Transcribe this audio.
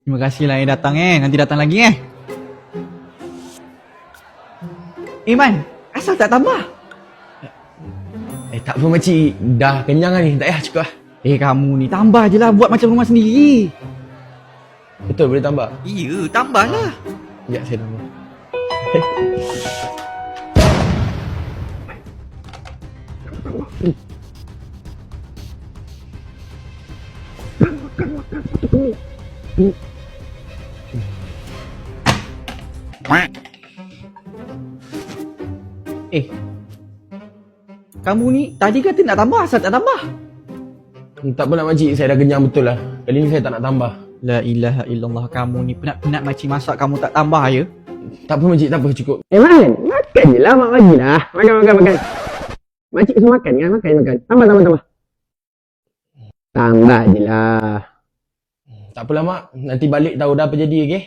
Terima kasihlah yang datang Nanti datang lagi Man, asal tak tambah? Tak apa makcik, dah kenyang lah ni, tak payah cukup lah. Kamu ni tambah je lah, buat macam rumah sendiri. Betul, boleh tambah? Iya, tambahlah. Sekejap saya tambah. Kamu ni tadi kata nak tambah, asal tak tambah? Tak apa nak makcik, saya dah kenyang betul lah. Kali ni saya tak nak tambah. La ilaha illallah, kamu ni penat-penat makcik masak, kamu tak tambah ya? Tak apa makcik, tak apa, cukup. Man, makan je lah, mak bagi lah. Makan. Makcik suruh makan kan? Makan. Tambah. Tambah je lah. Tak apalah mak, nanti balik tahu dah apa jadi, okey?